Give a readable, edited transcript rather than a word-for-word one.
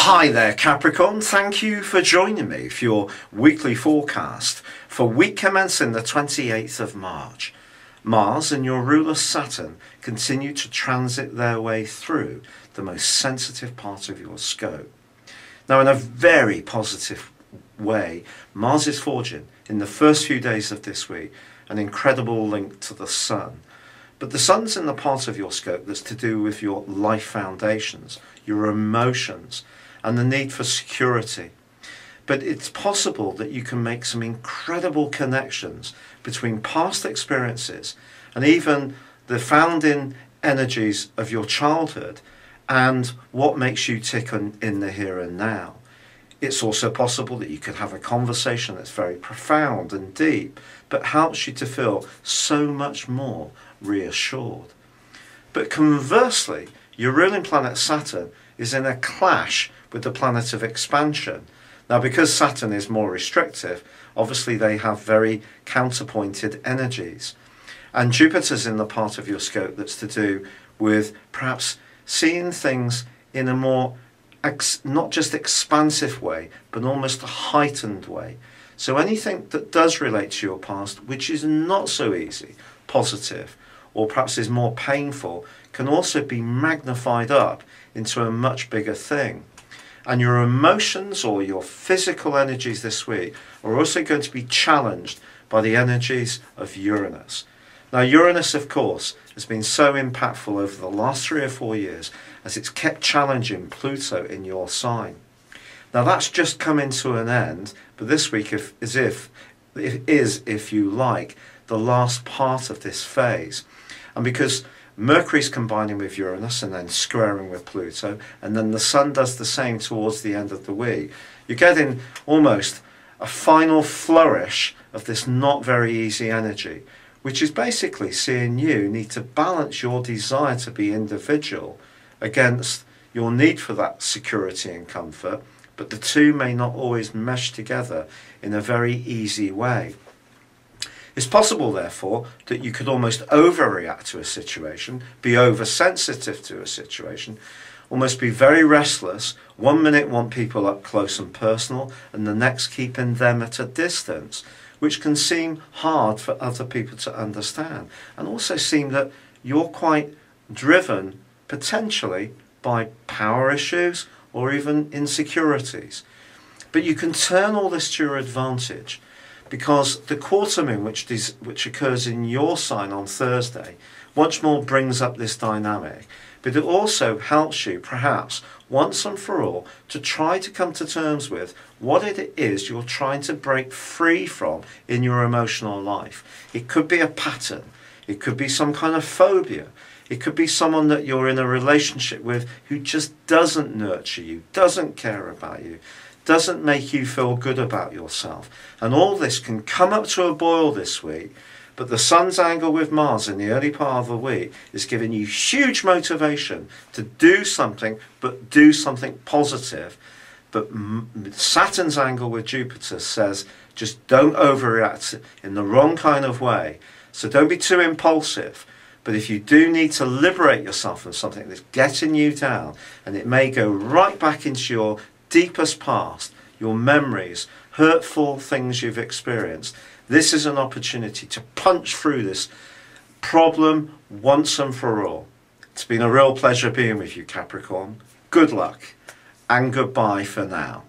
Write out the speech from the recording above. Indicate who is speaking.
Speaker 1: Hi there Capricorn, thank you for joining me for your weekly forecast for week commencing the 28th of March. Mars and your ruler Saturn continue to transit their way through the most sensitive part of your scope. Now, in a very positive way, Mars is forging in the first few days of this week an incredible link to the Sun. But the Sun's in the part of your scope that's to do with your life foundations, your emotions, and the need for security. But it's possible that you can make some incredible connections between past experiences and even the founding energies of your childhood and what makes you tick in the here and now. It's also possible that you could have a conversation that's very profound and deep, but helps you to feel so much more reassured. But conversely, your ruling planet Saturn is in a clash with the planet of expansion. Now, because Saturn is more restrictive, obviously they have very counterpointed energies. And Jupiter's in the part of your scope that's to do with perhaps seeing things in a more not just expansive way, but almost a heightened way. So anything that does relate to your past, which is not so easy, positive, or perhaps is more painful, can also be magnified up into a much bigger thing. And your emotions or your physical energies this week are also going to be challenged by the energies of Uranus. Now, Uranus, of course, has been so impactful over the last 3 or 4 years as it's kept challenging Pluto in your sign. Now, that's just coming to an end, but this week is, if you like, the last part of this phase. And because Mercury's combining with Uranus and then squaring with Pluto, and then the Sun does the same towards the end of the week, you're getting almost a final flourish of this not very easy energy, which is basically seeing you need to balance your desire to be individual against your need for that security and comfort, but the two may not always mesh together in a very easy way. It's possible, therefore, that you could almost overreact to a situation, be oversensitive to a situation, almost be very restless, 1 minute want people up close and personal, and the next keeping them at a distance, which can seem hard for other people to understand, and also seem that you're quite driven, potentially, by power issues or even insecurities. But you can turn all this to your advantage, because the quarter moon, which occurs in your sign on Thursday, once more brings up this dynamic. But it also helps you, perhaps, once and for all, to try to come to terms with what it is you're trying to break free from in your emotional life. It could be a pattern. It could be some kind of phobia. It could be someone that you're in a relationship with who just doesn't nurture you, doesn't care about you, doesn't make you feel good about yourself. And all this can come up to a boil this week, but the Sun's angle with Mars in the early part of the week is giving you huge motivation to do something, but do something positive. But Saturn's angle with Jupiter says just don't overreact in the wrong kind of way. So don't be too impulsive. But if you do need to liberate yourself from something that's getting you down, and it may go right back into your deepest past, your memories, hurtful things you've experienced, this is an opportunity to punch through this problem once and for all. It's been a real pleasure being with you, Capricorn. Good luck and goodbye for now.